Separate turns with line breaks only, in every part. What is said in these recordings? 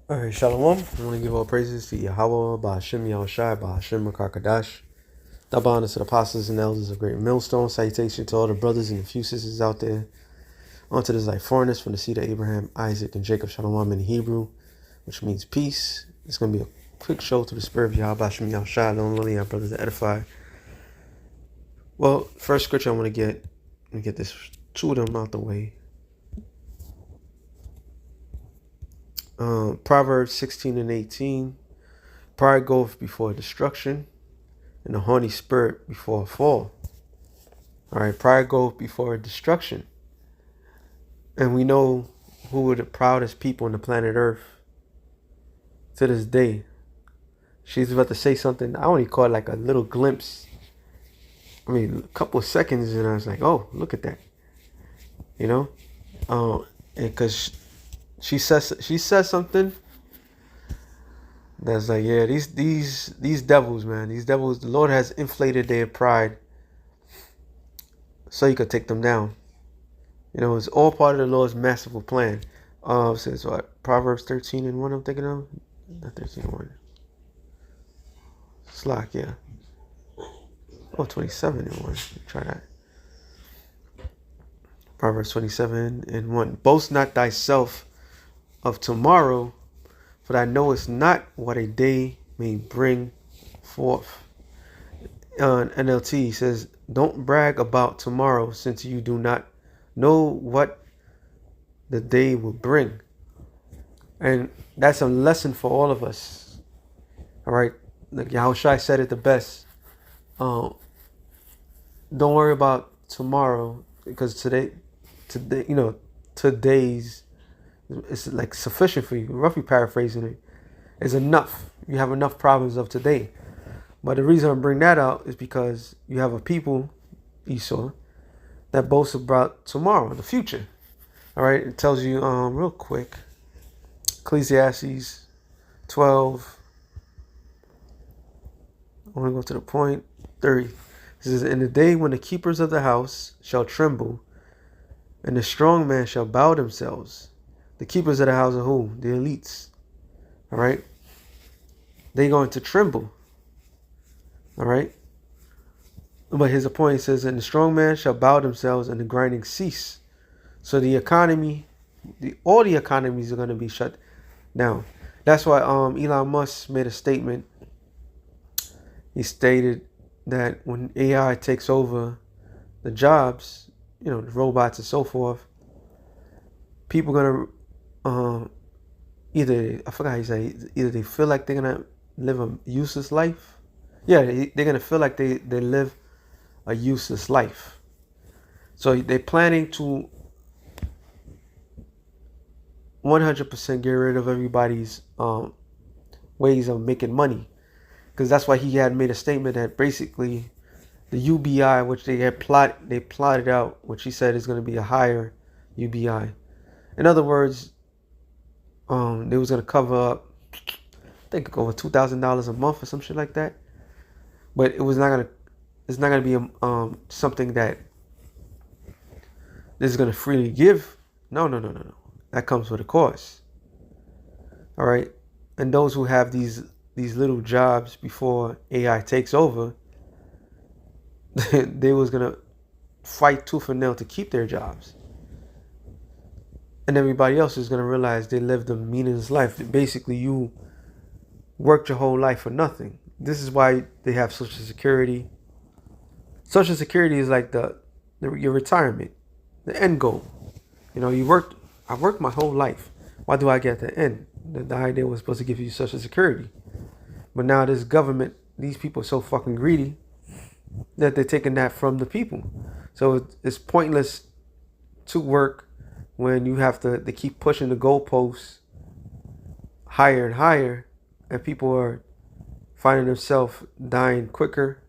All right, Shalom. I want to give all praises to Yahweh, Ba'ashem Yahushai, Ba'ashem Rakakadash. Double honor to the apostles and elders of Great Millstone. Salutation to all the brothers and a few sisters out there. Onto this like foreigners from the seed of Abraham, Isaac, and Jacob. Shalom in Hebrew, which means peace. It's going to be a quick show to the spirit of Yahweh, Ba'ashem Yahushai. Don't really have brothers to edify. Well, first scripture I want to get this two of them out the way. Proverbs 16 and 18. Pride goeth before destruction, and a haughty spirit before a fall. All right, pride goeth before destruction. And we know who were the proudest people on the planet Earth to this day. She's about to say something. I only caught like a little glimpse. I mean, a couple of seconds, and I was like, "Oh, look at that," you know. And because she says something that's like, yeah, these devils, man, these devils. The Lord has inflated their pride so He could take them down. You know, it's all part of the Lord's masterful plan. Says what? Proverbs 13 and 1 I'm thinking of? Not 13 and 1. Slack, yeah. Oh, 27 and 1. Try that. Proverbs 27 and 1. Boast not thyself of tomorrow, for thou knowest not what a day may bring forth. NLT says, don't brag about tomorrow, since you do not know what the day will bring. And that's a lesson for all of us. All right, like Yahushua said it the best. Don't worry about tomorrow, because today, today's it's like sufficient for you. Roughly paraphrasing it, is enough. You have enough problems of today. But the reason I bring that out is because you have a people, Esau, that boasts about tomorrow, the future. All right, it tells you real quick. Ecclesiastes 12. I want to go to the point. 30. It says, in the day when the keepers of the house shall tremble, and the strong man shall bow themselves. The keepers of the house are who? The elites. All right? They're going to tremble. All right? But his point says, and the strong man shall bow themselves, and the grinding cease. So the economy, all the economies are going to be shut down. That's why Elon Musk made a statement. He stated that when AI takes over the jobs, the robots and so forth, people are gonna either, I forgot how you say, either they feel like they're gonna live a useless life. Yeah, they're gonna feel like they live a useless life. So they're planning to 100% get rid of everybody's ways of making money. Because that's why he had made a statement that basically the UBI, which they plotted out, which he said is going to be a higher UBI. In other words, they was going to cover up, I think over $2,000 a month or some shit like that. But it's not going to be something that this is going to freely give. No. That comes with a cost. All right, and those who have these little jobs before AI takes over, they was gonna fight tooth and nail to keep their jobs, and everybody else is gonna realize they lived a meaningless life. Basically, you worked your whole life for nothing. This is why they have Social Security. Social Security is like your retirement, the end goal. I worked my whole life. Why do I get the end? The idea was supposed to give you Social Security. But now this government, these people are so fucking greedy that they're taking that from the people. So it's pointless to work when you have to keep pushing the goalposts higher and higher, and people are finding themselves dying quicker,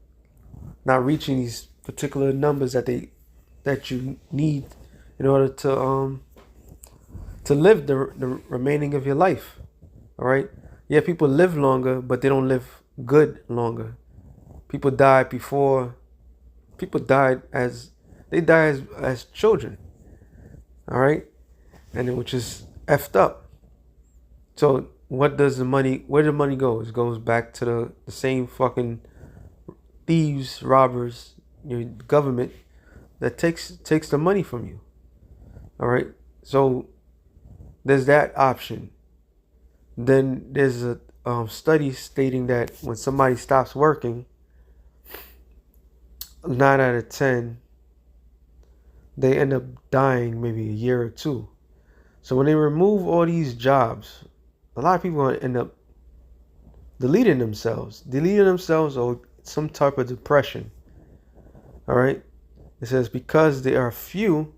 not reaching these particular numbers that you need in order to live the remaining of your life. All right. Yeah, people live longer, but they don't live good longer. People died as children. All right. And which is effed up. So what does the money? Where the money goes? It goes back to the same fucking thieves, robbers, your government that takes the money from you. All right. So there's that option. Then there's a study stating that when somebody stops working, 9 out of 10 they end up dying maybe a year or two. So when they remove all these jobs, a lot of people are going to end up deleting themselves or some type of depression. All right. It says because there are few,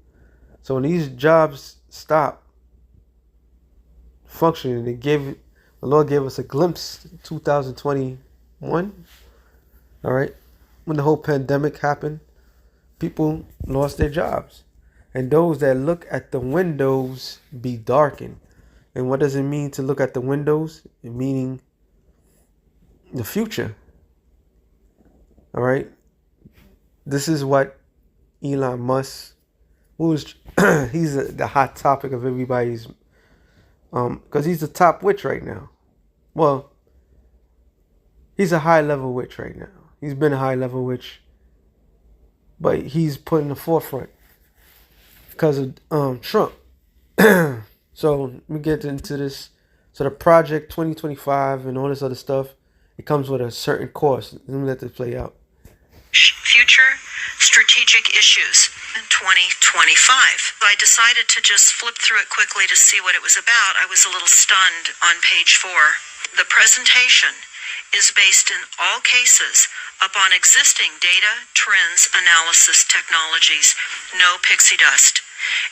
so when these jobs stop functioning, the Lord gave us a glimpse 2021. All right. When the whole pandemic happened, people lost their jobs. And those that look at the windows be darkened. And what does it mean to look at the windows? It meaning the future. All right. This is what Elon Musk, who's he's the hot topic of everybody's, because he's the top witch right now. Well, he's a high level witch right now. He's been a high level witch, but he's put in the forefront because of Trump. So let me get into this. So the Project 2025 and all this other stuff, it comes with a certain cost. Let me let this play out.
Future strategic issues in 2025. I decided to just flip through it quickly to see what it was about. I was a little stunned on page 4. The presentation is based in all cases upon existing data, trends, analysis technologies, no pixie dust.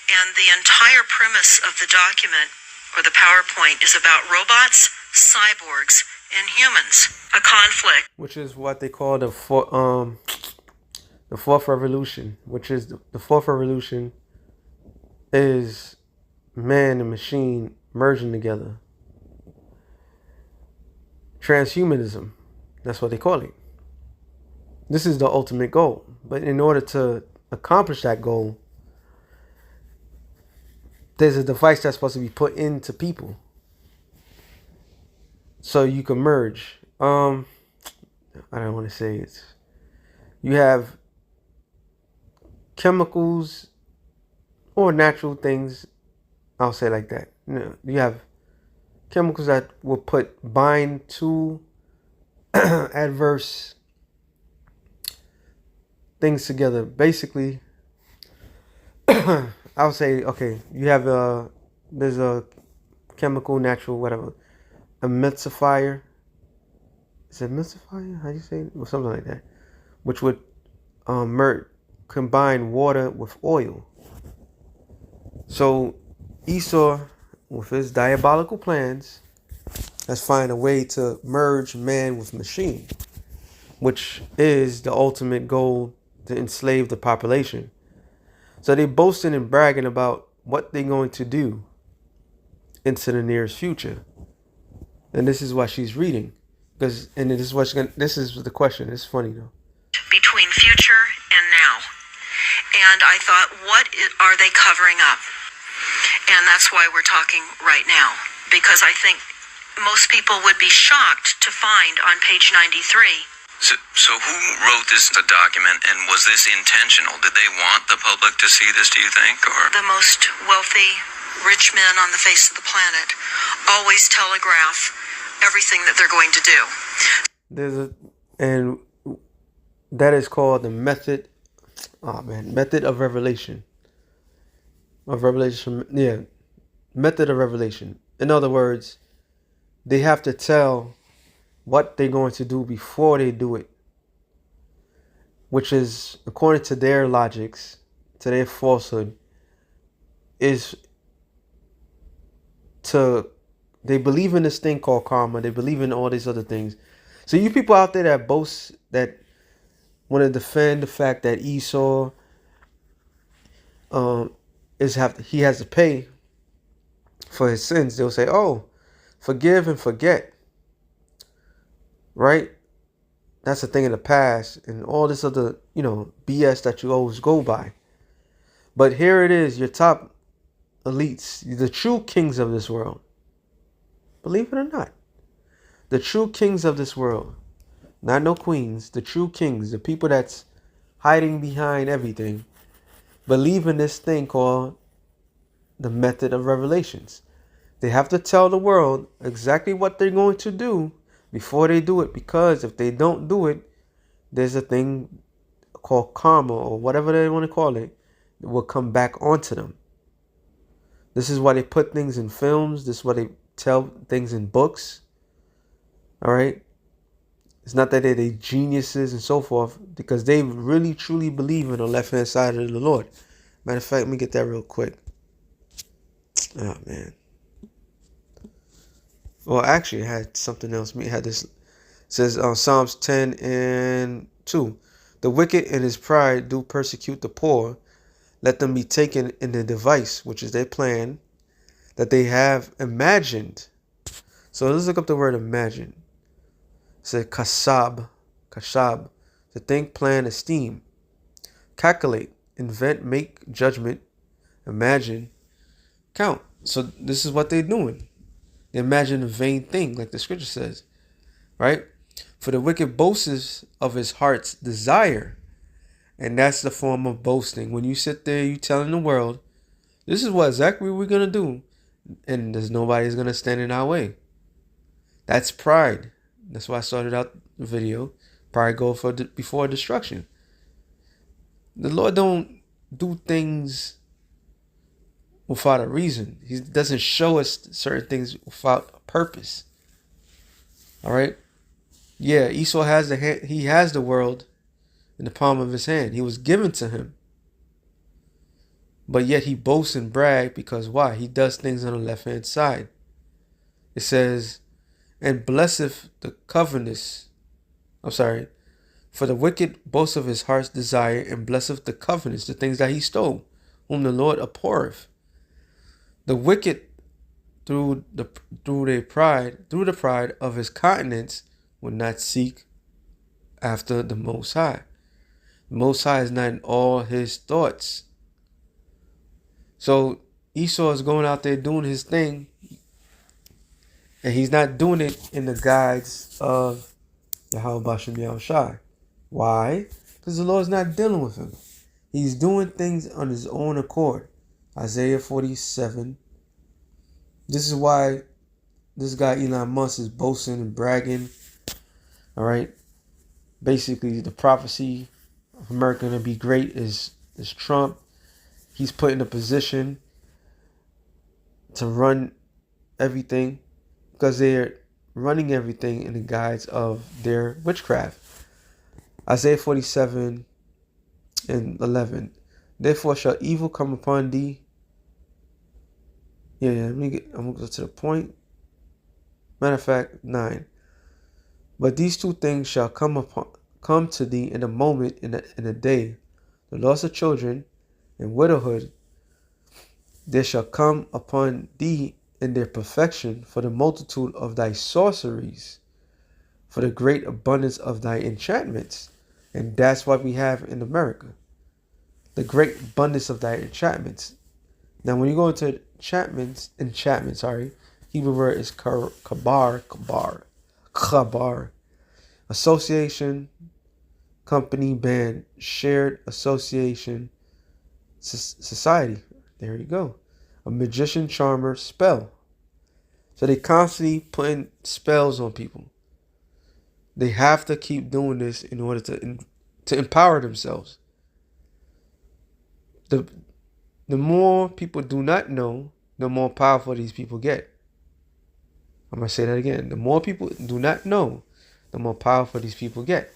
And the entire premise of the document, or the PowerPoint, is about robots, cyborgs, and humans. A conflict.
Which is what they call the fourth revolution, which is the fourth revolution is man and machine merging together. Transhumanism, that's what they call it. This is the ultimate goal. But in order to accomplish that goal, there's a device that's supposed to be put into people so you can merge. I don't want to say it. You have chemicals or natural things. I'll say it like that. You have chemicals that will bind to adverse things together. Basically, I'll say, okay, you have there's a chemical, natural, whatever, emulsifier. Is it emulsifier? How do you say it? Or something like that, which would combine water with oil. So Esau, with his diabolical plans, has find a way to merge man with machine, which is the ultimate goal, to enslave the population. So they boasting and bragging about what they're going to do into the nearest future. And this is what she's reading. This is the question. It's funny though.
Between future and now. And I thought, what are they covering up? And that's why we're talking right now. Because I think most people would be shocked to find on page 93.
So who wrote this document, and was this intentional? Did they want the public to see this, do you think? Or
the most wealthy, rich men on the face of the planet always telegraph everything that they're going to do.
And that is called the method of revelation. Method of revelation. In other words, they have to tell what they're going to do before they do it, which is, according to their logics, to their falsehood, is they believe in this thing called karma. They believe in all these other things. So you people out there that boast, that want to defend the fact that Esau he has to pay for his sins, they'll say, oh, forgive and forget. Right? That's a thing in the past, and all this other, BS that you always go by. But here it is, your top elites, the true kings of this world. Believe it or not. The true kings of this world, not no queens, the true kings, the people that's hiding behind everything, believe in this thing called the method of revelations. They have to tell the world exactly what they're going to do before they do it, because if they don't do it, there's a thing called karma or whatever they want to call it that will come back onto them. This is why they put things in films. This is why they tell things in books. All right. It's not that they're geniuses and so forth, because they really truly believe in the left-hand side of the Lord. Matter of fact, let me get that real quick. Oh, man. Well, actually, I had something else. It had this. It says Psalms 10 and 2. The wicked in his pride do persecute the poor. Let them be taken in the device, which is their plan, that they have imagined. So let's look up the word imagine. It says kasab, to think, plan, esteem, calculate, invent, make, judgment, imagine, count. So this is what they're doing. They imagine a vain thing, like the scripture says, right? For the wicked boasts of his heart's desire. And that's the form of boasting. When you sit there, you telling the world, this is what exactly we're going to do. And there's nobody's going to stand in our way. That's pride. That's why I started out the video. Pride go before destruction. The Lord don't do things without a reason. He doesn't show us certain things without a purpose. All right? Yeah, Esau has he has the world in the palm of his hand. He was given to him. But yet he boasts and brags because why? He does things on the left-hand side. It says, and blesseth the covenants. For the wicked boasts of his heart's desire, and blesseth the covenants, the things that he stole, whom the Lord abhorreth. The wicked through the pride of his countenance will not seek after the Most High. The Most High is not in all his thoughts. So Esau is going out there doing his thing, and he's not doing it in the guides of Yahweh Bashem Yahushai. Why? Because the Lord's not dealing with him. He's doing things on his own accord. Isaiah 47. This is why this guy Elon Musk is boasting and bragging. All right. Basically, the prophecy of America to be great is Trump. He's put in a position to run everything because they're running everything in the guise of their witchcraft. Isaiah 47 and 11. Therefore shall evil come upon thee. I'm going to go to the point. Matter of fact, 9. But these two things shall come to thee in a moment, in a day. The loss of children and widowhood, there shall come upon thee in their perfection, for the multitude of thy sorceries, for the great abundance of thy enchantments. And that's what we have in America. The great abundance of thy enchantments. Now, when you go into enchantments, Hebrew word is kabar. Association, company, band, shared association, society. There you go. A magician, charmer, spell. So they constantly putting spells on people. They have to keep doing this in order to empower themselves. The more people do not know, the more powerful these people get. I'm going to say that again. The more people do not know, the more powerful these people get.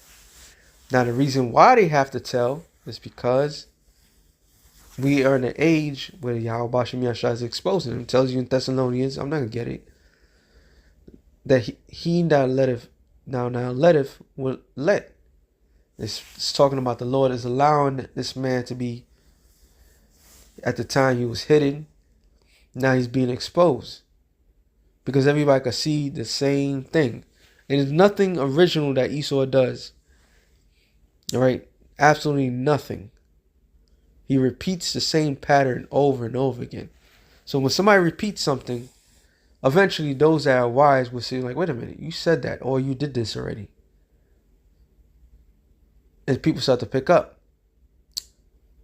Now, the reason why they have to tell is because we are in an age where Yahweh Bashem Yahshua is exposing them. It tells you in Thessalonians, I'm not going to get it, that he that letteth, now letteth will let. It's talking about the Lord is allowing this man to be, at the time he was hidden, now he's being exposed. Because everybody can see the same thing. And there's nothing original that Esau does. All right? Absolutely nothing. He repeats the same pattern over and over again. So when somebody repeats something, eventually those that are wise will see, like, wait a minute, you said that, or you did this already. And people start to pick up.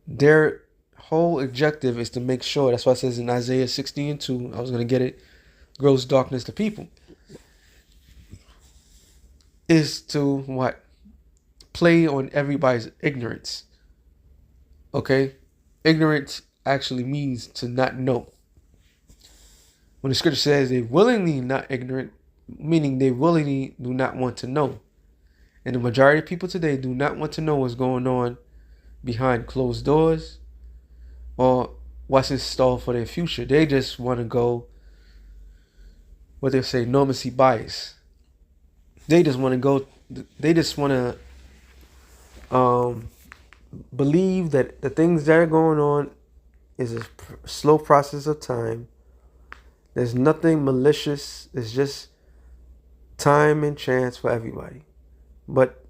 Their whole objective is to make sure, that's why it says in Isaiah 60:2, I was going to get it, gross darkness to people, is to what? Play on everybody's ignorance. Okay? Ignorance actually means to not know. When the scripture says they willingly not ignorant, meaning they willingly do not want to know. And the majority of people today do not want to know what's going on behind closed doors or what's in store for their future. They just want to go, what they say, normacy bias. They just want to go, they just want to believe that the things that are going on is a slow process of time. There's nothing malicious. It's just time and chance for everybody. But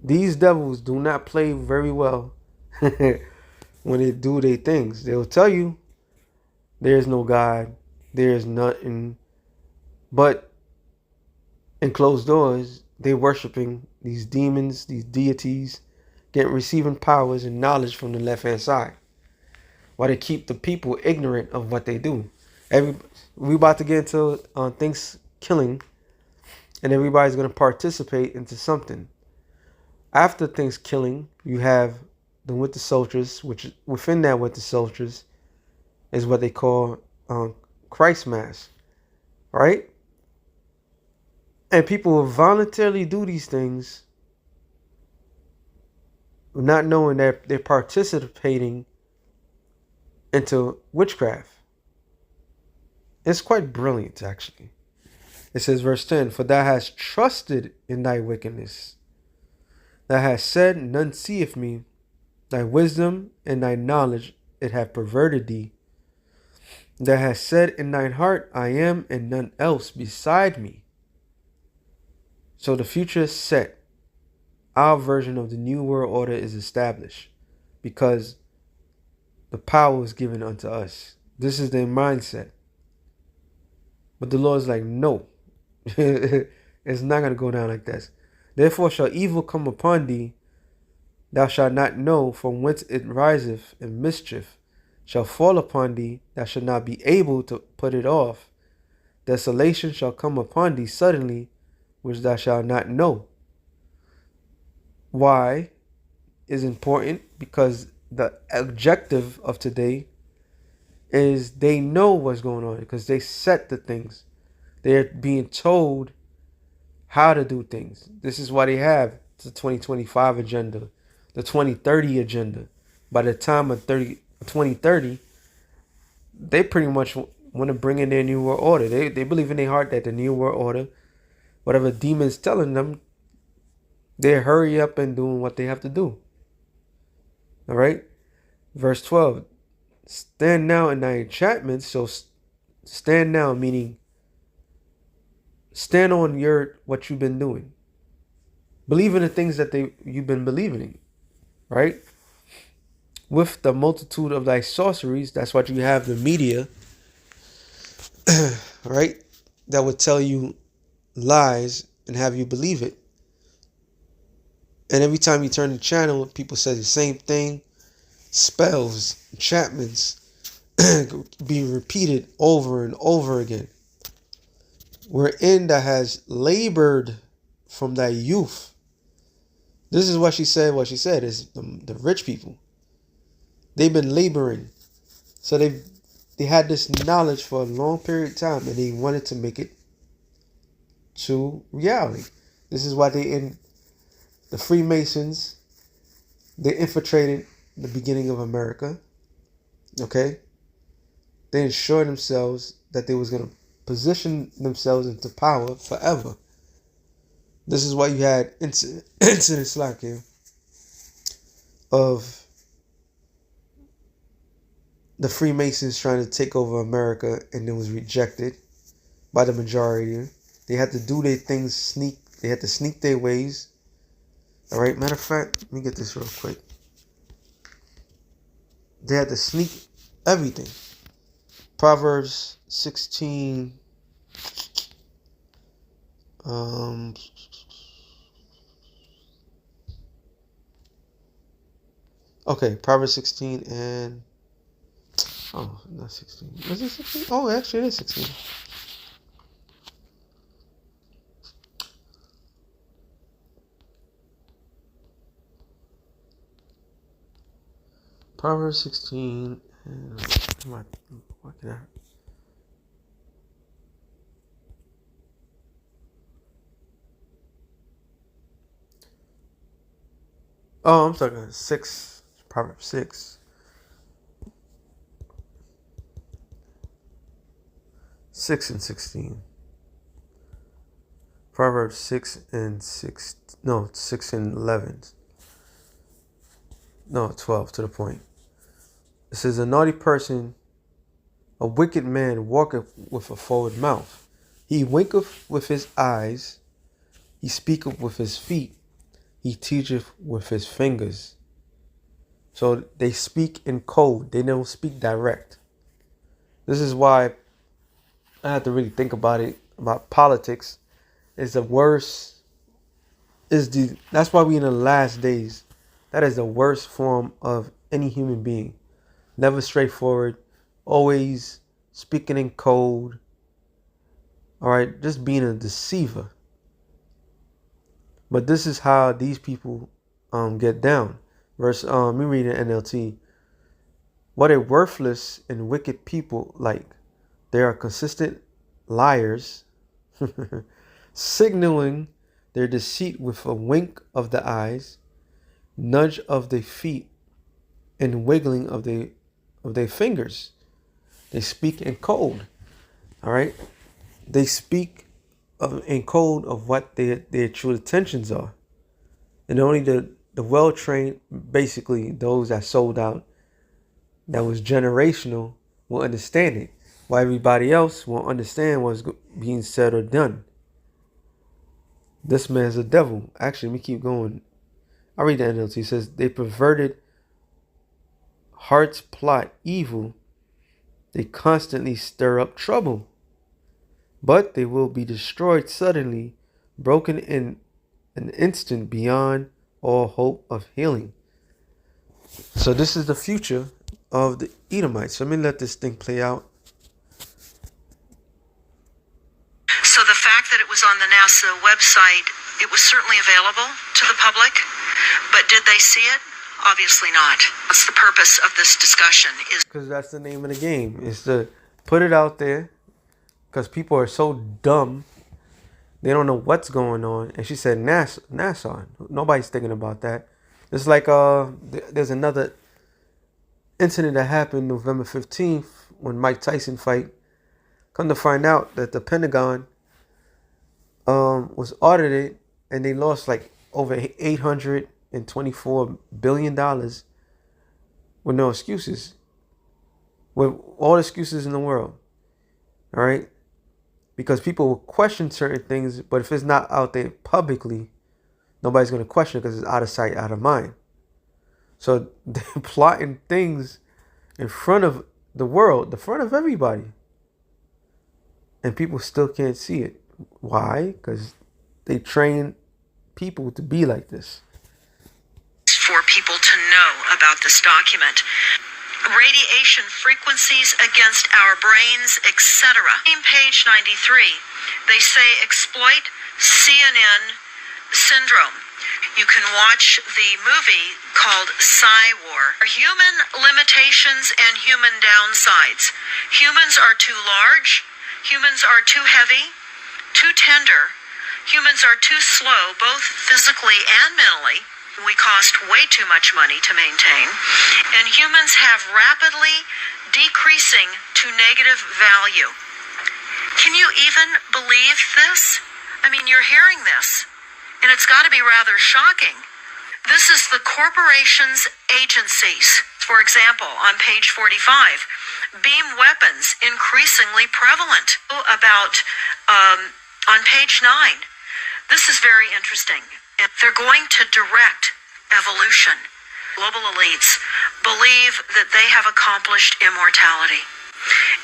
these devils do not play very well when they do their things. They'll tell you there's no God, there's nothing. But in closed doors, they're worshiping these demons, these deities, receiving powers and knowledge from the left-hand side. While they keep the people ignorant of what they do. We about to get into things killing, and everybody's going to participate into something. After things killing, you have the winter soldiers, which within that winter soldiers is what they call Christ Mass, right? And people will voluntarily do these things, not knowing that they're participating into witchcraft. It's quite brilliant, actually. It says, verse 10, for thou hast trusted in thy wickedness. Thou hast said, none seeth me. Thy wisdom and thy knowledge, it hath perverted thee. Thou hast said in thine heart, I am, and none else beside me. So the future is set. Our version of the New World Order is established because the power is given unto us. This is their mindset. But the Lord is like, no. It's not going to go down like this. Therefore shall evil come upon thee. Thou shalt not know from whence it riseth, and mischief shall fall upon thee. Thou shalt not be able to put it off. Desolation shall come upon thee suddenly, which thou shalt not know. Why is important? Because the objective of today is they know what's going on because they set the things. They're being told how to do things. This is why they have the 2025 agenda, the 2030 agenda. By the time of 2030, they pretty much want to bring in their new world order. They believe in their heart that the new world order, whatever demons telling them, they hurry up and doing what they have to do. All right. Verse 12. Stand now in thy enchantments. So stand now meaning stand on what you've been doing. Believe in the things that you've been believing in. Right? With the multitude of thy sorceries, that's what you have the media, right? That would tell you lies and have you believe it. And every time you turn the channel, people say the same thing. Spells, enchantments being repeated over and over again. Wherein that has labored from thy youth. This is what she said. What she said is the rich people. They've been laboring. So they had this knowledge for a long period of time and they wanted to make it to reality. This is why the Freemasons, they infiltrated the beginning of America. Okay? They ensured themselves that they was going to position themselves into power forever. This is why you had incidents like here of the Freemasons trying to take over America, and it was rejected by the majority. They had to do their things they had to sneak their ways. All right, matter of fact, let me get this real quick. They had to sneak everything. Proverbs 16. Um, okay, Proverbs 16 and oh, not 16. Is it 16? Oh, actually, it is 16. Proverbs 16 and am I working out? Oh, I'm talking 6. Proverbs 6. 6 and 16. Proverbs 6 and 6. No, 6 and 11. No, 12 to the point. It says, a naughty person, a wicked man, walketh with a forward mouth. He winketh with his eyes. He speaketh with his feet. He teacheth with his fingers. So they speak in code. They don't speak direct. This is why I have to really think about it. About politics is the worst. That's why we in the last days. That is the worst form of any human being. Never straightforward. Always speaking in code. All right, just being a deceiver. But this is how these people get down. Verse me reading NLT. What a worthless and wicked people like. They are consistent liars, signaling their deceit with a wink of the eyes, nudge of the feet, and wiggling of their fingers. They speak in code. All right, they speak in code of what their true intentions are, and only the well trained, basically those that sold out, that was generational, will understand it. While everybody else won't understand what's being said or done. This man's a devil. Actually, let me keep going. I read the NLT. It says, they perverted hearts plot evil. They constantly stir up trouble. But they will be destroyed suddenly, broken in an instant beyond all hope of healing. So this is the future of the Edomites. Let me let this thing play out.
So the fact that it was on the NASA website, it was certainly available to the public, but did they see it? Obviously not. That's the purpose of this discussion.
Because that's the name of the game, is to put it out there, because people are so dumb, they don't know what's going on. And she said NASA. Nobody's thinking about that. It's like there's another incident that happened November 15th when Mike Tyson fight. Come to find out that the Pentagon was audited and they lost like over $824 billion with no excuses. With all the excuses in the world. All right? Because people will question certain things, but if it's not out there publicly, nobody's going to question it because it's out of sight, out of mind. So they're plotting things in front of the world, the front of everybody. And people still can't see it. Why? Because they train people to be like this.
For people to know about this document. Radiation frequencies against our brains, etc. In page 93, they say exploit CNN syndrome. You can watch the movie called War. Human limitations and human downsides. Humans are too large. Humans are too heavy, too tender. Humans are too slow, both physically and mentally. We cost way too much money to maintain. And humans have rapidly decreasing to negative value. Can you even believe this? I mean, you're hearing this, and it's got to be rather shocking. This is the corporations' agencies. For example, on page 45, beam weapons increasingly prevalent. About on page 9, this is very interesting. They're going to direct evolution. Global elites believe that they have accomplished immortality.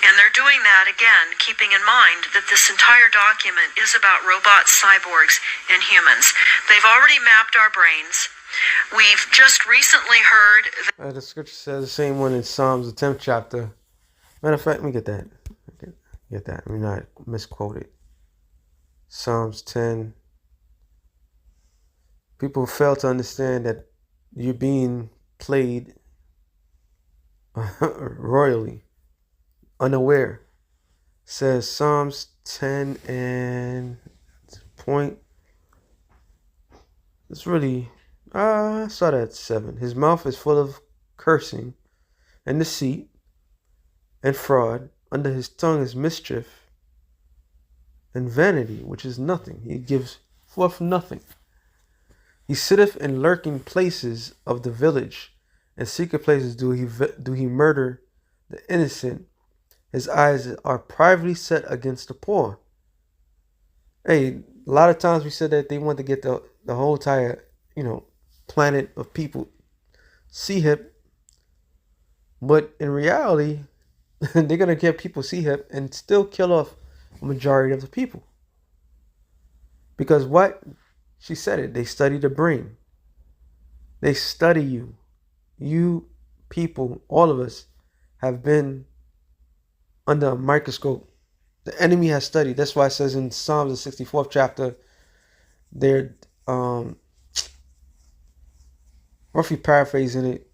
And they're doing that, again, keeping in mind that this entire document is about robots, cyborgs, and humans. They've already mapped our brains. We've just recently heard
The scripture says the same one in Psalms, the 10th chapter. Matter of fact, let me get that. Get that. Let me not misquote it. Psalms 10. People fail to understand that you're being played royally, unaware. Says Psalms 10 and point. It's really, I saw that at 7. His mouth is full of cursing and deceit and fraud. Under his tongue is mischief and vanity, which is nothing. He gives forth nothing. He sitteth in lurking places of the village. In secret places do he murder the innocent. His eyes are privately set against the poor. Hey, a lot of times we said that they want to get the whole entire, planet of people see hip. But in reality, they're going to get people see hip and still kill off a majority of the people. Because what? She said it. They study the brain. They study you. You people, all of us, have been under a microscope. The enemy has studied. That's why it says in Psalms, the 64th chapter, they're roughly paraphrasing it.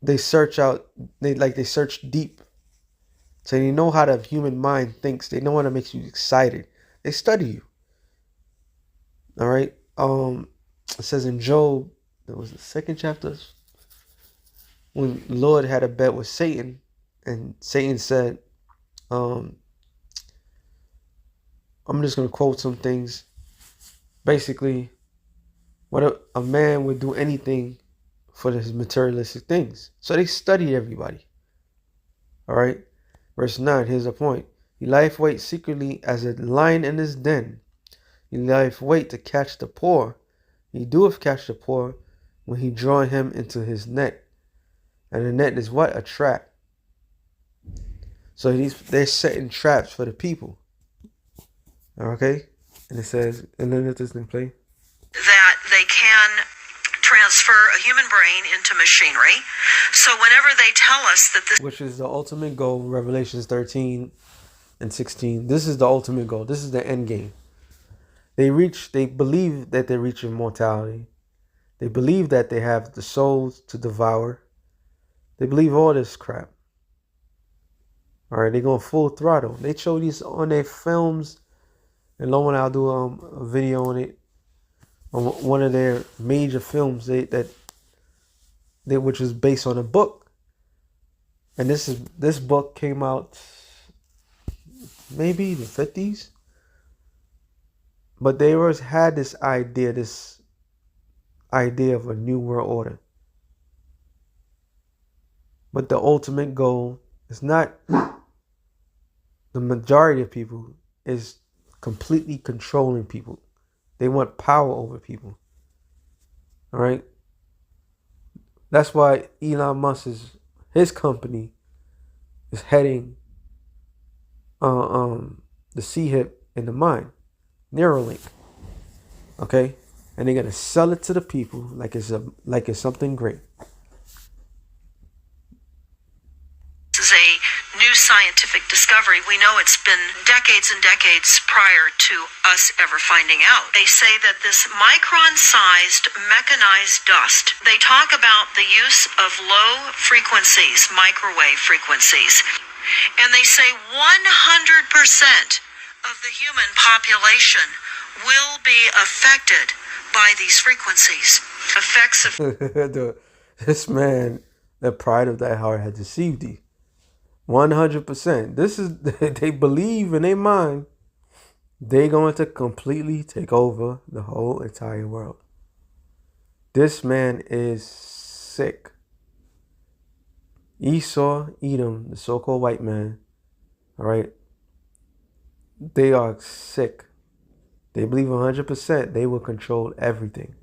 They search out, they search deep. So they know how the human mind thinks. They know how to make you excited. They study you. All right. It says in Job, that was the 2nd chapter, when Lord had a bet with Satan, and Satan said, I'm just going to quote some things. Basically, what a man would do anything for his materialistic things. So they studied everybody. All right. Verse 9, here's a point. He lieth wait secretly as a lion in his den. He lieth wait to catch the poor. He doeth catch the poor when he draw him into his net. And the net is what? A trap. So they're setting traps for the people. Okay? And it says, and then let this thing play.
that they can transfer a human brain into machinery. So whenever they tell us that this,
Which is the ultimate goal, Revelations 13 and 16. This is the ultimate goal. This is the end game. They believe that they reach immortality. They believe that they have the souls to devour. They believe all this crap. All right, they go full throttle. They show these on their films, and long I'll do a video on it, on one of their major films which is based on a book. And this book came out maybe the 50s. But they always had this idea of a new world order. But the ultimate goal is not the majority of people, is completely controlling people. They want power over people. All right. That's why Elon Musk his company is heading the CHIP in the mind, Neuralink. Okay, and they're gonna sell it to the people like it's something great.
this is a new scientific discovery. We know it's been decades and decades prior to us ever finding out. They say that this micron-sized mechanized dust, they talk about the use of low frequencies, microwave frequencies, and they say 100% of the human population will be affected by these frequencies. Effects of
This man, the pride of that heart had deceived thee. 100%. This is they believe in their mind they're going to completely take over the whole entire world. This man is sick. Esau, Edom, the so-called white man, all right, they are sick. They believe 100% they will control everything.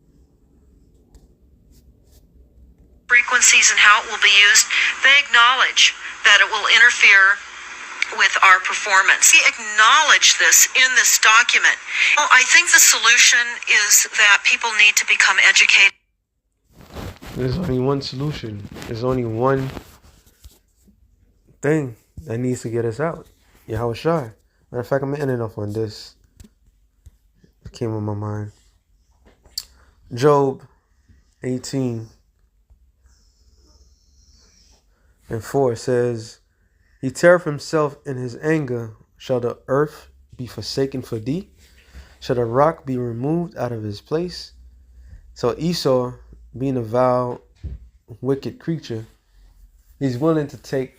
frequencies and how it will be used, they acknowledge that it will interfere with our performance. We acknowledge this in this document. Well, I think the solution is that people need to become educated.
There's only one solution. There's only one thing that needs to get us out. Yahweh Shai. Matter of fact, I'm ending off on this. It came on my mind. Job 18:4 says, He teareth himself in his anger. Shall the earth be forsaken for thee? Shall the rock be removed out of his place? So Esau, being a vile, wicked creature, he's willing to take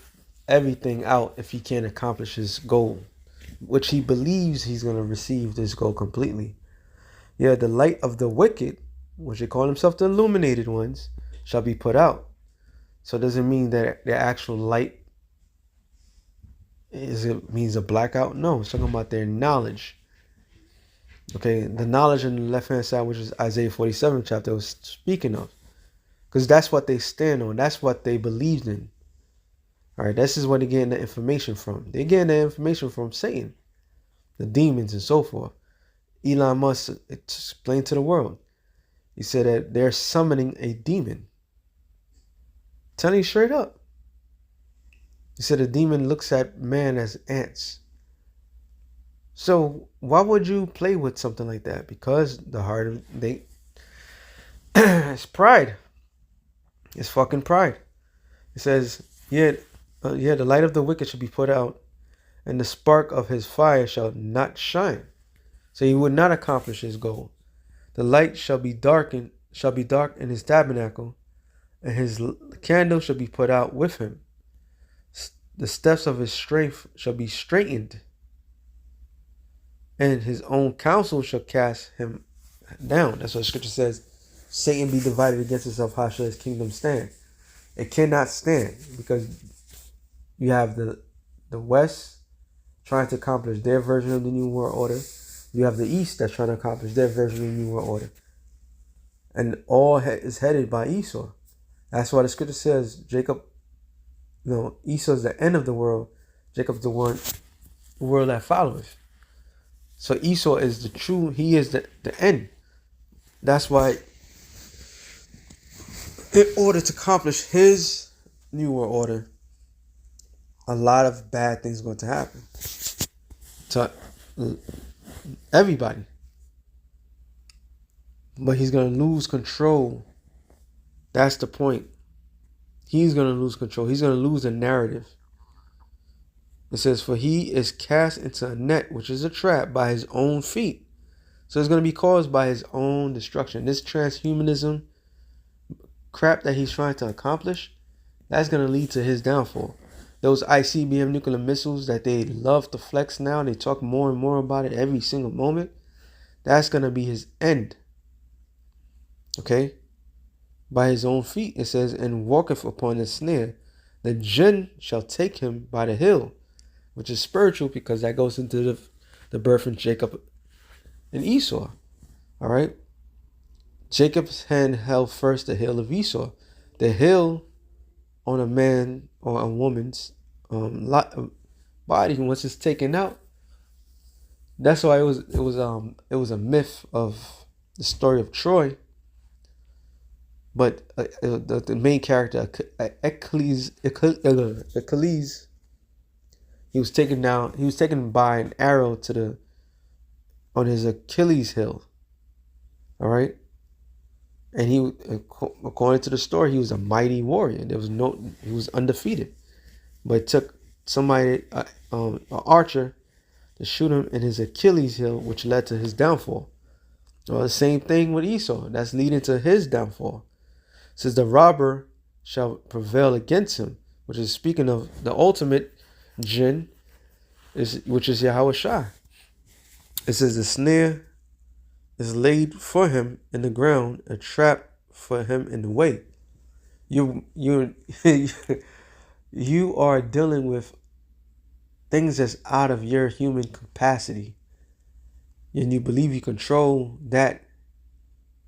everything out if he can't accomplish his goal, which he believes he's going to receive this goal completely. Yeah, the light of the wicked, which they call themselves the illuminated ones, shall be put out. So it doesn't mean that the actual light means a blackout. No, it's talking about their knowledge. Okay, the knowledge on the left-hand side, which is Isaiah 47 chapter, was speaking of. Because that's what they stand on. That's what they believed in. All right, this is where they're getting the information from. They're getting the information from Satan, the demons, and so forth. Elon Musk explained to the world. He said that they're summoning a demon. Telling you straight up. He said a demon looks at man as ants. So why would you play with something like that? Because the heart of it's pride. It's fucking pride. It says, the light of the wicked shall be put out, and the spark of his fire shall not shine. So he would not accomplish his goal. The light shall be dark in his tabernacle, and his candle shall be put out with him. The steps of his strength shall be straightened, and his own counsel shall cast him down. That's what the scripture says. Satan be divided against himself, how shall his kingdom stand? It cannot stand, because you have the West trying to accomplish their version of the New World Order. You have the East that's trying to accomplish their version of the New World Order. And all is headed by Esau. That's why the scripture says Esau is the end of the world. Jacob's the world that follows. So Esau is he is the end. That's why, in order to accomplish his New World Order, a lot of bad things are going to happen to everybody. But he's going to lose control. That's the point. He's going to lose control. He's going to lose the narrative. It says, for he is cast into a net, which is a trap, by his own feet. So it's going to be caused by his own destruction. This transhumanism crap that he's trying to accomplish, that's going to lead to his downfall. Those ICBM nuclear missiles that they love to flex now, they talk more and more about it every single moment, that's going to be his end. Okay? By his own feet, it says, and walketh upon the snare. The jinn shall take him by the hill, which is spiritual, because that goes into the birth of Jacob and Esau. All right? Jacob's hand held first the hill of Esau. The hill on a man or a woman's body, once it's taken out. That's why it was a myth of the story of Troy. But the main character, Achilles, he was taken down. He was taken by an arrow on his Achilles heel. All right, and he, according to the story, he was a mighty warrior. He was undefeated. But it took somebody, an archer, to shoot him in his Achilles heel, which led to his downfall. Well, the same thing with Esau. That's leading to his downfall. It says the robber shall prevail against him, which is speaking of the ultimate jinn, which is Yahweh Shai. It says the snare is laid for him in the ground, a trap for him in the way. You you are dealing with things that's out of your human capacity, and you believe you control that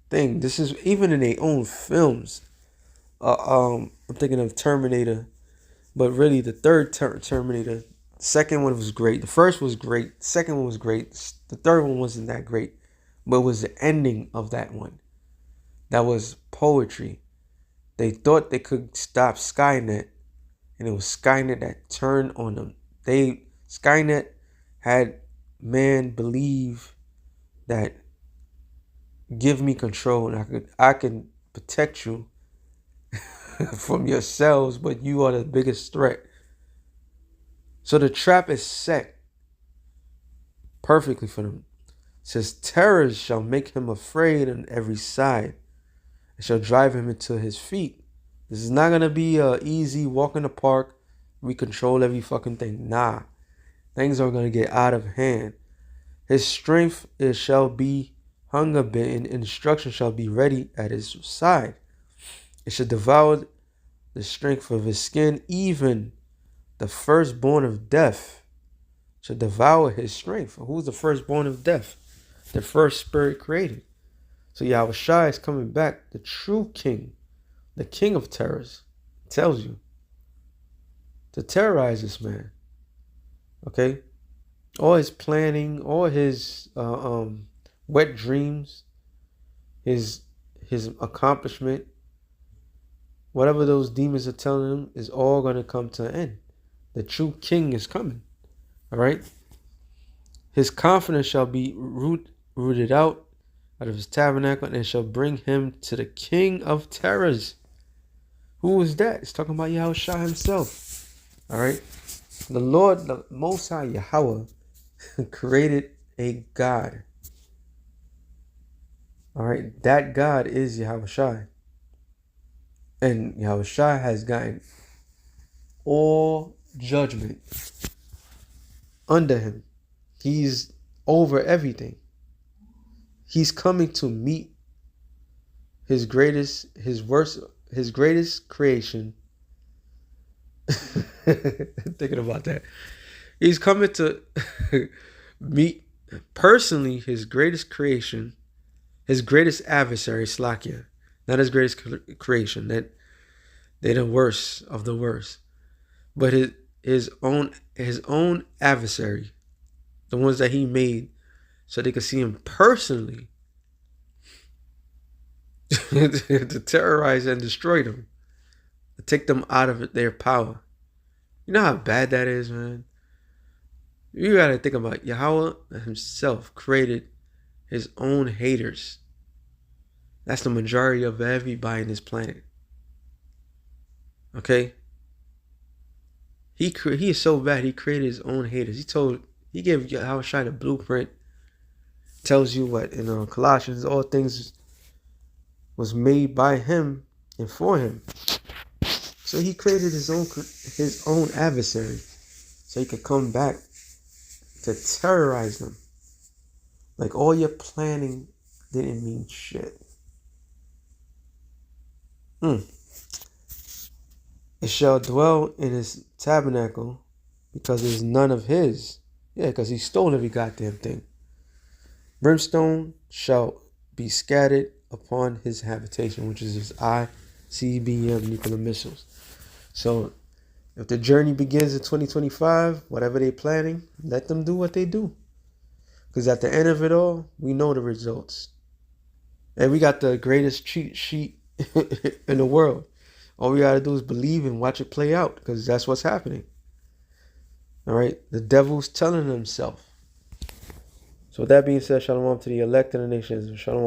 thing. This is even in their own films. I'm thinking of Terminator But really, the third Terminator, second one was great. The first was great. The second one was great. The third one wasn't that great, but it was the ending of that one. That was poetry. They thought they could stop Skynet, and it was Skynet that turned on them. Skynet had man believe that give me control and I can protect you from yourselves, but you are the biggest threat. So the trap is set perfectly for them. It says, terrors shall make him afraid on every side. It shall drive him into his feet. This is not going to be a easy walk in the park. We control every fucking thing. Nah. Things are going to get out of hand. His strength shall be hunger bitten. Instruction shall be ready at his side. It shall devour the strength of his skin. Even the firstborn of death shall devour his strength. Who's the firstborn of death? The first spirit created. So Yahweh Shai is coming back, the true king, the king of terrors, tells you to terrorize this man. Okay? All his planning, all his wet dreams, his accomplishment, whatever those demons are telling him is all going to come to an end. The true king is coming. All right? His confidence shall be rooted out of his tabernacle, and it shall bring him to the king of terrors. Who is that? It's talking about Yahweh Shai himself. All right? The Lord, the Most High Yahweh, created a God. All right? That God is Yahweh Shai. And Yahweh Shai has gotten all judgment under him. He's over everything. He's coming to meet his greatest creation. Thinking about that. He's coming to meet personally his greatest creation, his greatest adversary, Slakia. Not his greatest creation. That they're the worst of the worst. But his own adversary, the ones that he made, so they could see him personally, to terrorize and destroy them, to take them out of their power. You know how bad that is, man? You gotta think about Yahweh himself created his own haters. That's the majority of everybody in this planet. Okay? He is so bad, he created his own haters. He gave Yahweh Shai the blueprint. Tells you what in Colossians, all things was made by him and for him. So he created his own adversary, so he could come back to terrorize them. Like all your planning didn't mean shit. It shall dwell in his tabernacle because it is none of his. Yeah, because he stole every goddamn thing. Brimstone shall be scattered upon his habitation, which is his ICBM nuclear missiles. So if the journey begins in 2025, whatever they're planning, let them do what they do. Because at the end of it all, we know the results. And we got the greatest cheat sheet in the world. All we got to do is believe and watch it play out, because that's what's happening. All right? The devil's telling himself. So with that being said, shalom to the elect and the nations. Shalom.